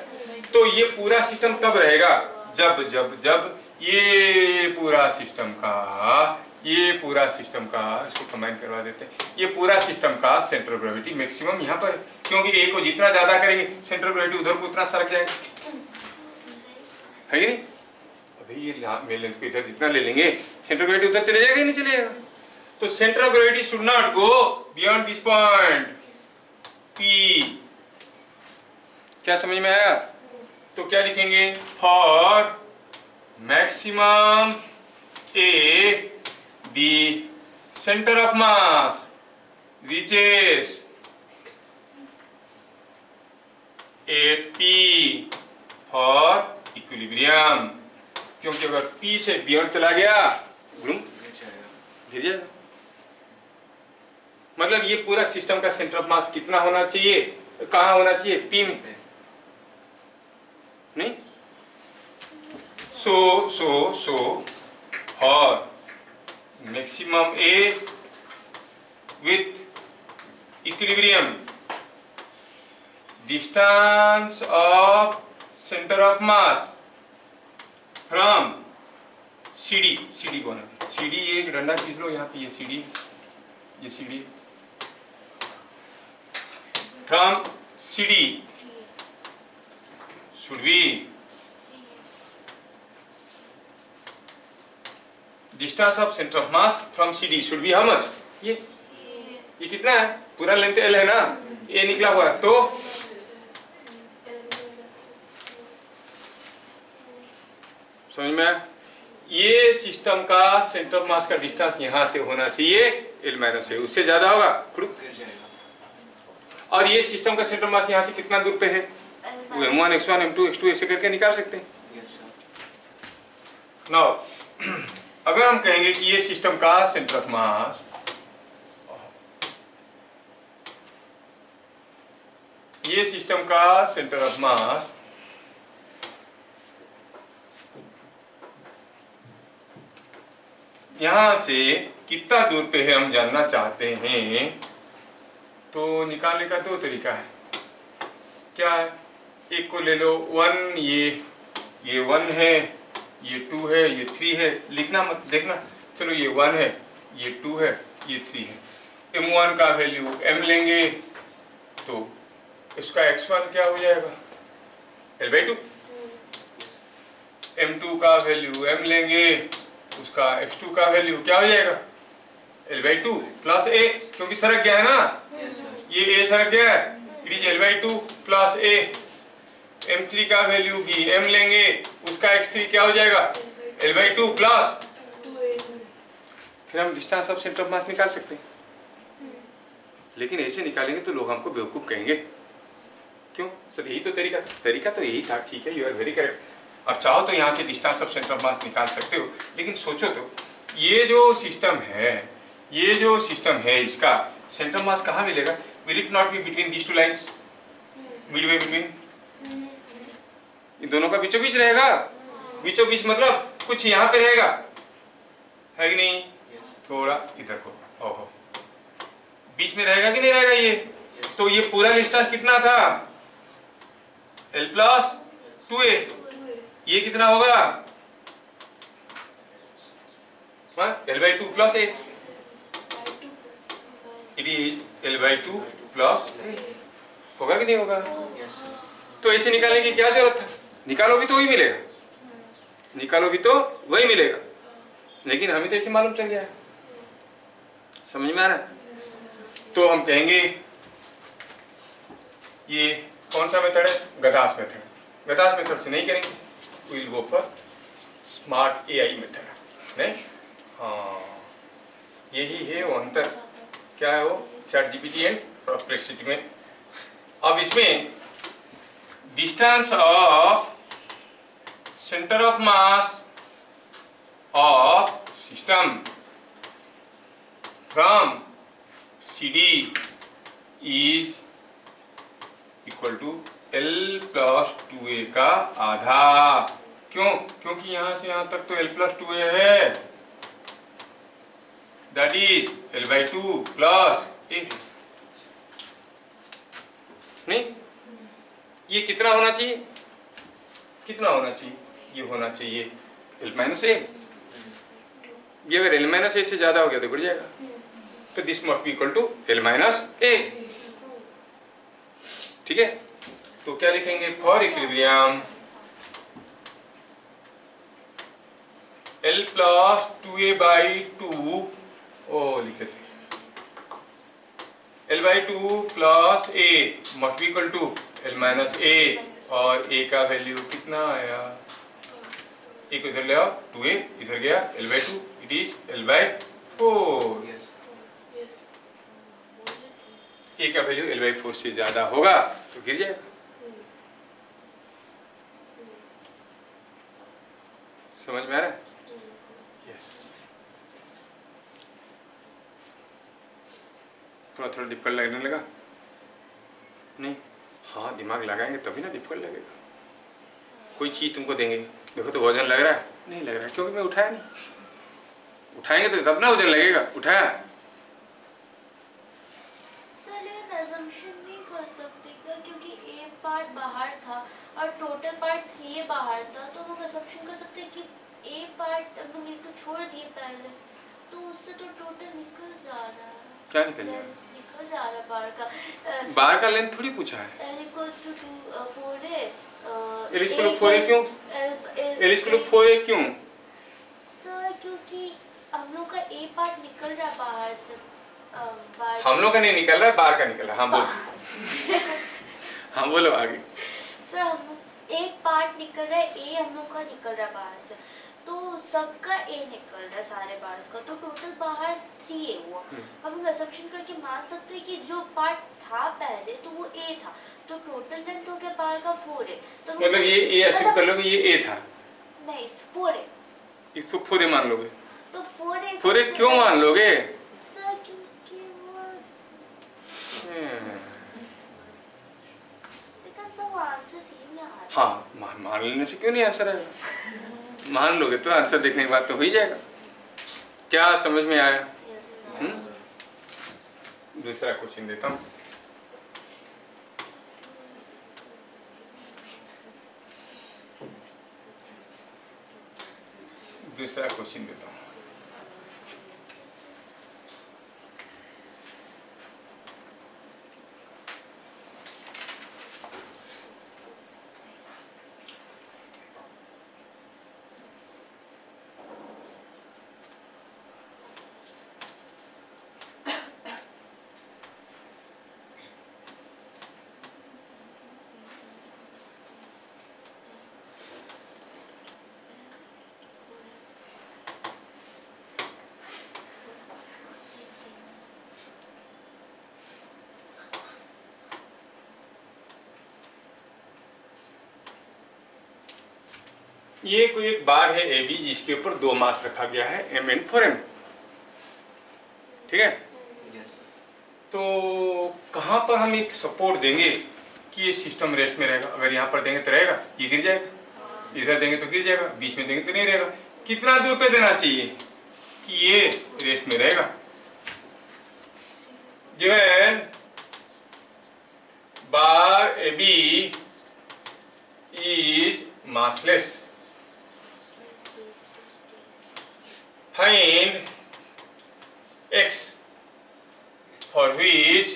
तो ये पूरा सिस्टम तब रहेगा जब जब जब ये पूरा सिस्टम का इसको कंबाइन करवा देते हैं, ये पूरा सिस्टम का सेंटर ऑफ ग्रेविटी मैक्सिमम यहाँ पर, क्योंकि ए को जितना ज्यादा करेंगे सेंटर ऑफ ग्रेविटी उधर को उतना सरक जाएगा, है कि नहीं? अभी ये मेन लेंथ को इधर जितना ले लेंगे सेंटर ऑफ ग्रेविटी उधर चले जाएगा, नहीं चलेगा? तो centre of gravity should not go beyond this point P। क्या समझ में आया? तो क्या लिखेंगे? For maximum A the center of mass reaches at P for equilibrium। क्योंकि अगर P से बियॉन्ड चला गया गिर जाएगा। मतलब ये पूरा सिस्टम का सेंटर ऑफ मास कितना होना चाहिए? कहाँ होना चाहिए? P में, नहीं? So for maximum A with equilibrium, distance of center of mass from CD कौन है? CD एक डंडा खींच लो यहाँ पे, ये CD from CD should be distance of center of mass from CD should be how much? ये कितना है? पूरा लेंथ L है ना, A निकला हुआ है, तो समझ में आया? ये सिस्टम का सेंटर ऑफ मास का डिस्टेंस यहाँ से होना चाहिए L माइनस A, उससे ज्यादा होगा गिर जाएगा। और ये सिस्टम का सेंटर ऑफ मास यहाँ से कितना दूर पे है? वो M1 X1 M2 X2 ऐसे करके निकाल सकते हैं। नाउ अगर हम कहेंगे कि ये सिस्टम का सेंटर ऑफ मास यहां से कितना दूर पे है हम जानना चाहते हैं, तो निकालने का दो तरीका है। क्या है? एक को ले लो 1, ये 1 है, ये 2 है, ये 3 है, लिखना मत, देखना। चलो ये 1 है, ये 2 है, ये 3 है। M1 का वैल्यू M लेंगे तो इसका X1 क्या हो जाएगा? L/2। M2 का वैल्यू M लेंगे, उसका X2 का वैल्यू क्या हो जाएगा? L/2 प्लस A, क्योंकि सरक गया है ना, ये A सरक गया है, it is L/2 plus A। M3 का वैल्यू भी M लेंगे, उसका X3 क्या हो जाएगा? L/2 प्लस, फिर हम डिस्टेंस ऑफ सेंटर ऑफ मास निकाल सकते हैं। लेकिन ऐसे निकालेंगे तो लोग हमको बेवकूफ कहेंगे। क्यों सर? यही तो तरीका तो यही था। ठीक है, यू आर वेरी करेक्ट। अब चाहो तो यहाँ से डिस्टेंस ऑफ सेंटर ऑफ मास निकाल सकते हो, लेकिन सोचो तो ये जो सिस्टम है इसका सेंटर ऑफ मास कहाँ मिलेगा? Will it not be between these two lines, midway between, इन दोनों का बीचों बीच रहेगा। बीचों बीच मतलब कुछ यहाँ पे रहेगा, है कि नहीं? थोड़ा इधर को, ओहो, बीच में रहेगा कि नहीं रहेगा ये? तो ये पूरा डिस्टेंस कितना था? L+2A। ये कितना होगा? L/2 plus A, it is L/2 plus A। होगा कि नहीं होगा? Yes, sir. तो ऐसे निकालने की क्या जरूरत था? निकालो भी तो वही मिलेगा, निकालो भी तो वही मिलेगा, लेकिन हमें तो ऐसे मालूम चल गया है। समझ में आ रहा है? तो हम कहेंगे ये कौन सा मेथड है? गदास मेथड। गदास मेथड से नहीं करेंगे, will go for smart AI method. नहीं, हाँ यही है वो अंतर। क्या है वो? चैट जीपीटी एंड परप्लेक्सिटी में। अब इसमें distance of centre of mass of system from CD is equal to L+2A का आधा। क्यों? क्योंकि यहां से यहां तक तो L+2A है, that is L/2 plus A। नहीं, ये कितना होना चाहिए? कितना होना चाहिए? ये होना चाहिए L-A। ये अगर L-A से ज्यादा हो गया तो बढ़ जाएगा, तो this must be equal to L-A। ठीक है, तो क्या लिखेंगे? फॉर इक्विलिब्रियम L+2A/2 ओ लिखे थे, L/2 plus A must be equal to L-A, और A का वैल्यू कितना आया? A को इधर ले आओ, 2A इधर गया, L/2 it is L/4। Yes. A का वैल्यू L/4 से ज्यादा होगा तो गिर जाएगा। समझ में आ रहा है? यस। थोड़ा डिफिकल्ट लगने लगा? नहीं, हाँ दिमाग लगाएंगे तभी ना डिफिकल्ट लगेगा। कोई चीज तुमको देंगे, देखो तो वजन लग रहा है? नहीं लग रहा है, क्योंकि मैं उठाया नहीं। उठाएंगे तो तब ना वजन लगेगा। उठाया, क्योंकि A पार्ट बाहर था और टोटल पार्ट 3A बाहर था, तो हम assumption कर सकते हैं कि A पार्ट हम लोग एक तो छोड़ दिए पहले, तो उससे तो टोटल निकल जा रहा है। क्या निकल जा रहा है? निकल जा रहा है बाहर का। बार का लेंथ थोड़ी पूछा है। L equals to 4A। L is equal to 4A क्यों? L is equal to 4A क्यों? सर क्योंकि हम लोग का A पार्ट निकल रहा है बाहर से। हम लोग का नहीं निकल रहा है, बार का निकल रहा है। हाँ बोलो। हाँ बोलो आगे। सर हम लोग एक पार्ट निकल रहा है, A हम लोग का निकल रहा है बाहर से, तो सबका A निकल रहा है सारे बार्स का, तो टोटल बाहर 3A हुआ। हम लोग assumption करके मान सकते हैं कि जो पार्ट था पहले तो वो A था, तो टोटल लेंथ हो गया बाहर का 4A। तो मतलब ये assume कर लो कि ये A था। नहीं 4A। इसको 4A मान लोगे? तो 4A 4A क्यों मान लोगे? सर क्योंकि वो वो आंसर सही नहीं आ रहा। हाँ, मान लेने से क्यों नहीं आंसर आएगा? मान लोगे तो आंसर देखने के बाद तो हो ही जाएगा। क्या समझ में आया? दूसरा क्वेश्चन देता हूँ। दूसरा क्वेश्चन देता हूँ। ये कोई एक बार है AB जिसके ऊपर 2 मास रखा गया है M and 4M। ठीक है? Yes. तो कहाँ पर हम एक सपोर्ट देंगे कि ये सिस्टम रेस्ट में रहेगा? अगर यहाँ पर देंगे तो रहेगा, ये गिर जाएगा। इधर देंगे तो गिर जाएगा, बीच में देंगे तो नहीं रहेगा। कितना दूर पे देना चाहिए कि ये रेस्ट में रहेगा? Given bar AB is massless, find x for which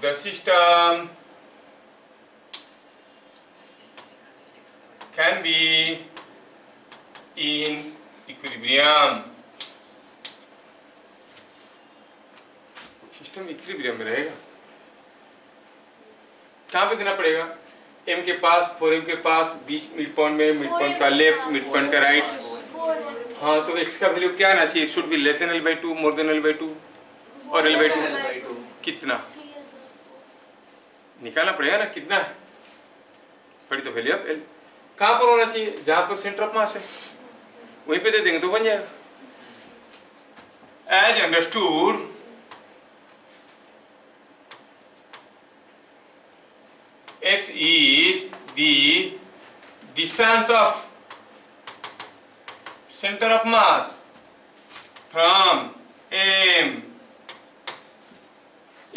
the system can be in equilibrium. System equilibrium में रहेगा। कहाँ पे देना पड़ेगा? m के पास, 4m के पास, बीच मिड पॉइंट में, मिड पॉइंट का लेफ्ट, मिड पॉइंट का राइट। हाँ, तो x का वैल्यू क्या आना चाहिए? Should be less than l/2, more than l/2 और l/2 कितना निकालना पड़ेगा ना, कितना है? बड़ी तो वैल्यू अब l कहाँ पर होना चाहिए? जहाँ पर सेंटर ऑफ मास है वहीं पे दे देंगे तो बन जाएगा। As understood, x is the distance of center of mass from m।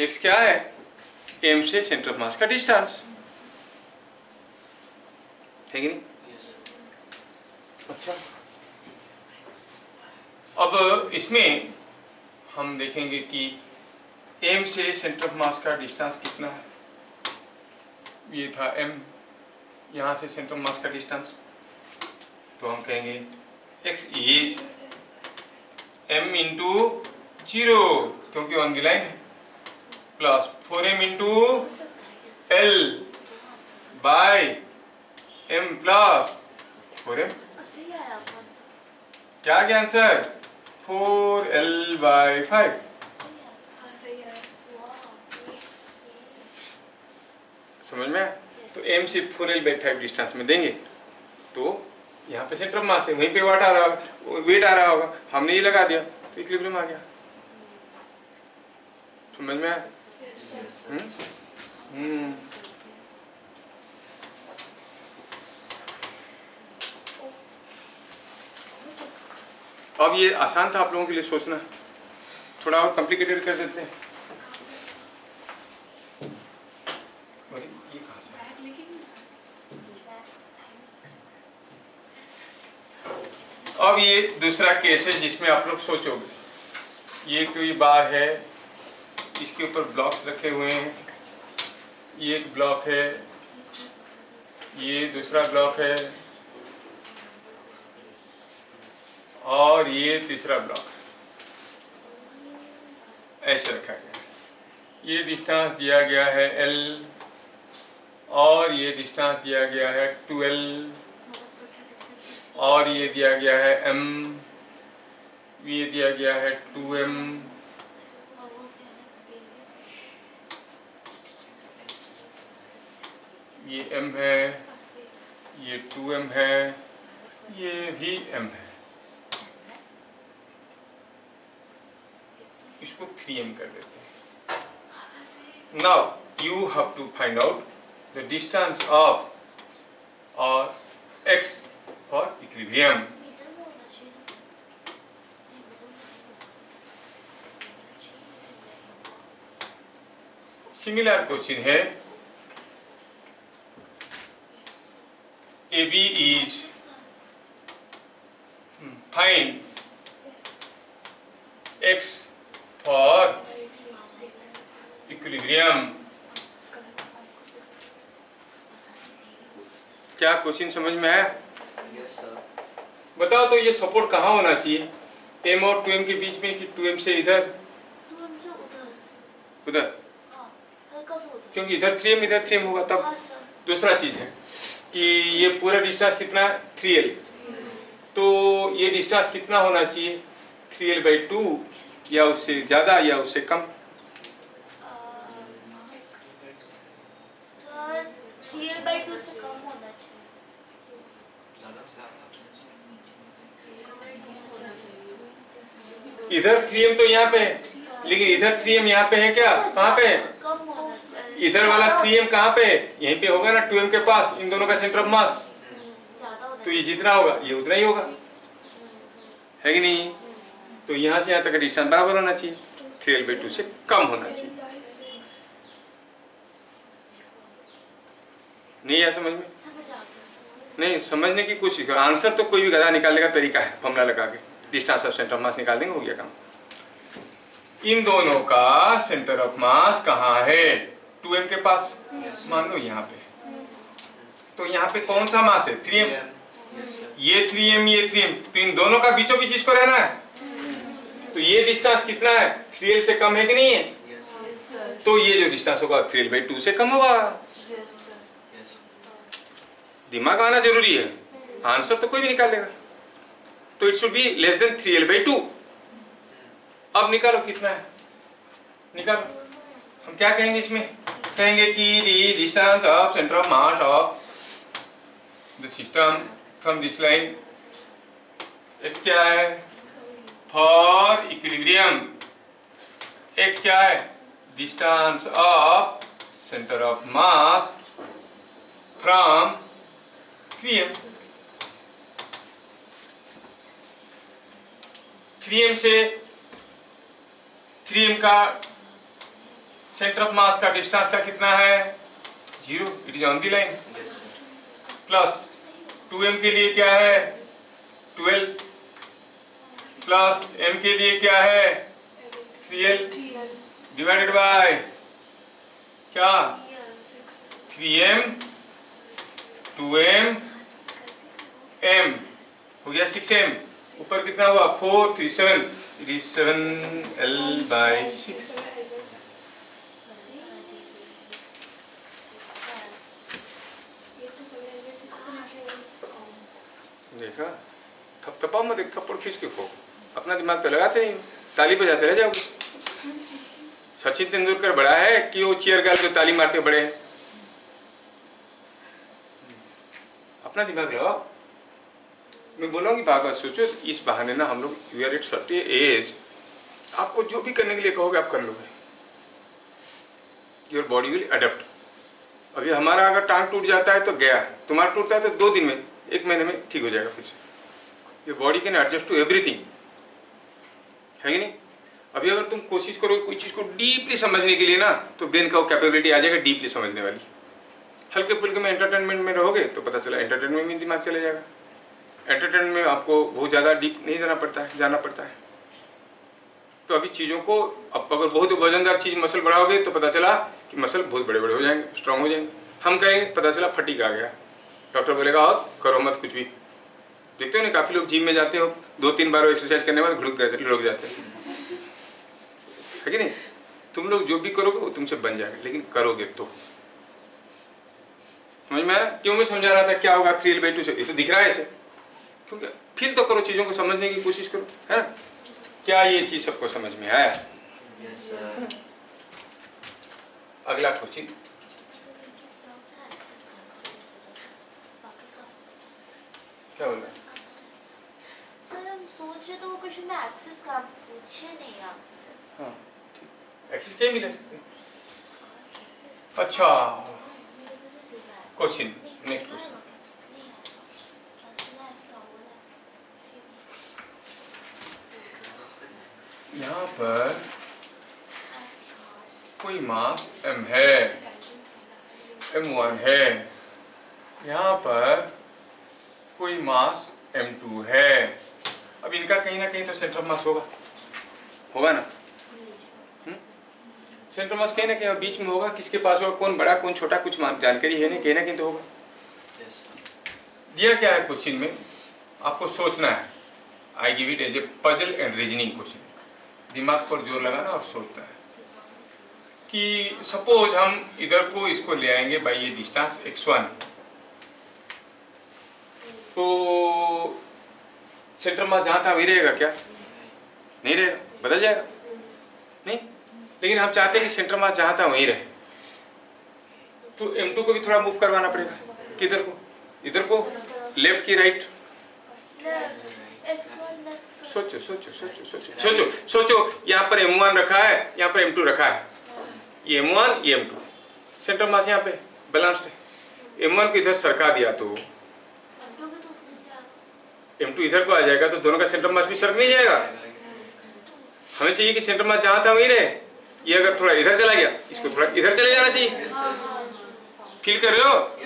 x क्या है? m से सेंटर ऑफ मास का डिस्टेंस है कि नहीं? Yes, sir. अच्छा, अब इसमें हम देखेंगे कि m से सेंटर ऑफ मास का डिस्टेंस कितना है। ये था m, यहाँ से सेंटर ऑफ मास का डिस्टेंस, तो हम कहेंगे x इज m इंटू 0 क्योंकि ऑन द लाइन है, plus 4m into l by m plus 4m। क्या गया आंसर? 4l/5। समझ में आया? तो m से 4l/5 डिस्टेंस में देंगे तो यहाँ पे सेंटर ऑफ मास है, वहीं पे वेट आ रहा होगा, हमने ये लगा दिया तो इक्विलिब्रियम आ गया। समझ में आया? अब ये आसान था आप लोगों के लिए सोचना, थोड़ा और कॉम्प्लिकेटेड कर देते हैं। अब ये दूसरा केस है जिसमें आप लोग सोचोगे, ये कोई बार है, इसके ऊपर ब्लॉक्स रखे हुए हैं, ये एक ब्लॉक है, ये दूसरा ब्लॉक है और ये तीसरा ब्लॉक ऐसे रखा गया है। ये डिस्टेंस दिया गया है L और ये डिस्टेंस दिया गया है 2L और ये दिया गया है M, ये दिया गया है 2M, ये M है, ये 2M है, ये भी M है। इसको 3M कर देते हैं। Now you have to find out the distance of or x for equilibrium. Similar question है, AB is find x for equilibrium। क्या क्वेश्चन समझ में आया? Yes, sir. बताओ तो ये सपोर्ट कहाँ होना चाहिए, m और 2m के बीच में कि 2m से इधर? 2m से उधर। उधर, हाँ, हल्का सा उधर। क्योंकि इधर 3m इधर 3m होगा तब। हाँ, सर। दूसरा चीज है कि ये पूरा डिस्टेंस कितना है? 3l, तो ये डिस्टेंस कितना होना चाहिए? 3l/2 या उससे ज्यादा या उससे कम? सर 3l/2 से कम होना चाहिए। इधर 3m तो यहाँ पे है, लेकिन इधर 3m यहाँ पे है क्या? कहाँ पे है? कम होना चाहिए। इधर वाला 3m कहाँ पे है? यहीं पे होगा ना 2m के पास, इन दोनों का सेंटर ऑफ मास। ज़्यादा होना तो ये जितना होगा ये उतना ही होगा, है कि नहीं? तो यहाँ से यहाँ तक का डिस्टेंस बराबर होना चाहिए, 3l/2 से कम होना चाहिए। नहीं है समझ में? समझ आ गया। नहीं, समझने की कोशिश करो। आंसर तो कोई भी गधा निकालने का तरीका है, फॉर्मूला लगा के डिस्टेंस ऑफ सेंटर ऑफ मास निकाल देंगे, हो गया काम। इन दोनों का सेंटर ऑफ मास कहाँ है? 2m के पास, मान लो यहाँ पे, तो यहाँ पे कौन सा मास है? 3m। ये 3m, ये 3m, तो इन दोनों का बीचों बीच इसको रहना है। तो ये डिस्टेंस कितना है? 3l से कम है कि नहीं है? तो ये जो डिस्टेंस होगा 3l/2 से कम होगा। दिमाग आना जरूरी है, आंसर तो कोई भी निकाल देगा। तो it should be less than 3l/2। अब निकालो कितना है, निकालो। हम क्या कहेंगे इसमें? कहेंगे कि the distance of centre of mass of the system from this line, एक क्या है? फॉर इक्विलिब्रियम, एक्स क्या है? Distance of centre of mass from 3m। 3m से 3m का सेंटर ऑफ मास का डिस्टेंस का कितना है? 0, it is on the line. Plus 2m के लिए क्या है? 12, प्लस m के लिए क्या है? 3l, डिवाइडेड बाय क्या? 3m, 2m, m हो गया 6m, ऊपर कितना हुआ? 4, 3, 7, इट इज 7l/6। देखा? थपथपा मत, एक थप्पड़ खींच के खो। अपना दिमाग तो लगाते नहीं, ताली बजाते रह जाओगे। सचिन तेंदुलकर बड़ा है कि वो चेयर गर्ल को ताली मारते बड़े हैं? अपना दिमाग लगाओ। मैं बोलूँगी बात सोचो, इस बहाने ना हम लोग we are at certain age, आपको जो भी करने के लिए कहोगे आप कर लोगे। Your body will adapt. अभी हमारा अगर टांग टूट जाता है तो गया, तुम्हारा टूटता है तो 2 दिन में, 1 महीने में ठीक हो जाएगा फिर से। Your body can adjust to everything, है कि नहीं? अभी अगर तुम कोशिश करोगे कोई चीज़ को डीपली समझने के लिए ना, तो ब्रेन का वो कैपेबिलिटी आ जाएगा डीपली समझने वाली। हल्के फुल्के में एंटरटेनमेंट में रहोगे तो पता चला एंटरटेनमेंट में दिमाग चले जाएगा। एंटरटेनमेंट में आपको बहुत ज़्यादा डीप नहीं जाना पड़ता है। तो अभी चीज़ों को, अब अगर बहुत वजनदार चीज़ मसल बढ़ाओगे तो पता चला कि मसल बहुत बड़े बड़े हो जाएंगे, स्ट्रांग हो जाएंगे। हम करेंगे, पता चला फटीग आ गया, डॉक्टर बोलेगा और करो मत कुछ भी। देखते हो ना, काफ़ी लोग जिम में जाते हो, 2-3 बार एक्सरसाइज करने के बाद लुढ़क जाते हैं, है कि नहीं? तुम लोग जो भी करोगे वो तुमसे बन जाएगा, लेकिन करोगे तो। समझ में आया? क्यों मैं समझा रहा था क्या होगा 3l/2 से? ये तो दिख रहा है ऐसे, क्योंकि फील तो करो, चीज़ों को समझने की कोशिश करो, है ना? क्या ये चीज़ सबको समझ में आया? अगला क्वेश्चन। क्या बोल रहा है? सर हम सोच रहे तो वो क्वेश्चन में एक्सेस का पूछे नहीं आपसे। हाँ, एक्सेस कहीं भी ले सकते हैं। अच्छा, क्वेश्चन, नेक्स्ट क्वेश्चन। यहाँ पर कोई मास m है, m1 है, यहाँ पर कोई मास m2 है। अब इनका कहीं ना कहीं तो सेंटर मास होगा ना? सेंटर मास कहीं ना कहीं बीच में होगा। किसके पास होगा? कौन बड़ा कौन छोटा, कुछ जानकारी है नहीं, कहीं ना कहीं तो होगा। दिया क्या है क्वेश्चन में, आपको सोचना है। I give it as a puzzle and reasoning question. दिमाग पर जोर लगाना और सोचना है कि सपोज हम इधर को इसको ले आएंगे बाई ये डिस्टेंस x1, तो सेंटर मास जहाँ था वही रहेगा क्या? नहीं रहेगा, बदल जाएगा नहीं। लेकिन हम चाहते हैं कि सेंटर मास जहाँ था वहीं रहे, तो m2 को भी थोड़ा मूव करवाना पड़ेगा। किधर को? इधर को, लेफ्ट की राइट? सोचो सोचो सोचो सोचो सोचो सोचो। यहाँ पर m1 रखा है, यहाँ पर m2 रखा है। ये m1 ये m2, सेंटर मास यहाँ पे बैलेंस्ड है। m1 को इधर सरका दिया तो m2 इधर को आ जाएगा, तो दोनों का सेंटर मास भी सरक नहीं जाएगा। हमें चाहिए कि सेंटर मास जहाँ था वहीं रहे। ये अगर थोड़ा इधर चला गया, इसको थोड़ा इधर चले जाना चाहिए। फील कर रहे हो?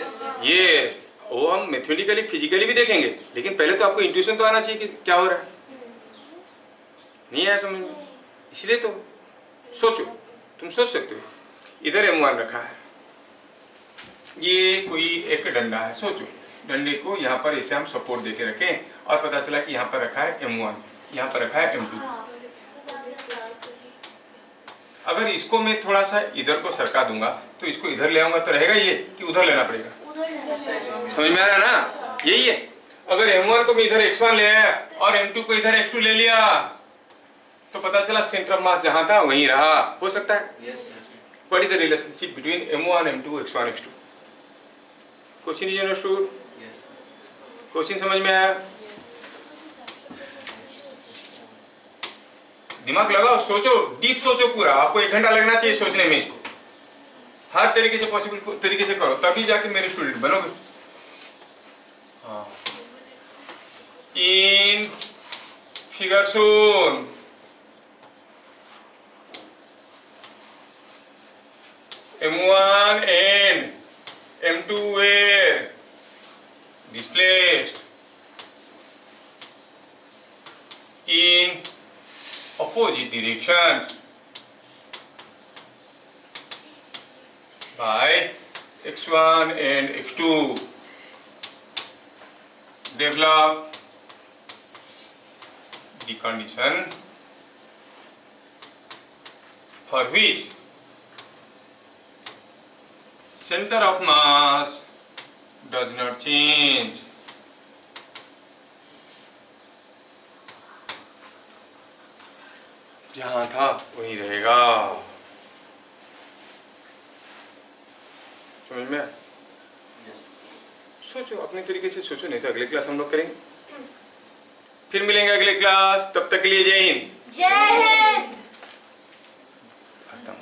ये वो हम मैथमेटिकली फिजिकली भी देखेंगे, लेकिन पहले तो आपको इंट्यूशन तो आना चाहिए कि क्या हो रहा है। नहीं आया समझ में, इसलिए तो सोचो, तुम सोच सकते हो। इधर M1 रखा है, ये कोई एक डंडा है, सोचो डंडे को यहाँ पर ऐसे हम सपोर्ट देके रखें और पता चला कि यहाँ पर रखा है M1, यहाँ पर रखा है M2। अगर इसको मैं थोड़ा सा इधर को सरका दूंगा तो इसको इधर ले आऊंगा तो रहेगा ये कि उधर लेना पड़ेगा? समझ में आ रहा है ना? यही है। अगर M1 को मैं इधर X1 ले आया और M2 को इधर X2 ले लिया तो पता चला सेंटर ऑफ मास जहां था वहीं रहा। हो सकता है? Yes, sir. What is the relationship between M1, M2, X1, X2? Question is understood? Yes, sir. Question समझ में आया? दिमाग लगाओ, सोचो, डीप सोचो पूरा। आपको 1 घंटा लगना चाहिए सोचने में इसको। हर तरीके से पॉसिबल तरीके से करो, तभी जाके मेरे स्टूडेंट बनोगे। हाँ, in figure soon, M1 and M2 were displaced in opposite directions by X1 and X2. Develop the condition for which center of mass does not change. जहां था वहीं रहेगा। समझ में? Yes. सोचो, अपने तरीके से सोचो, नहीं तो अगले क्लास हम लोग करेंगे। फिर मिलेंगे अगले क्लास, तब तक के लिए जय हिंद। जय हिंद। आता हूँ।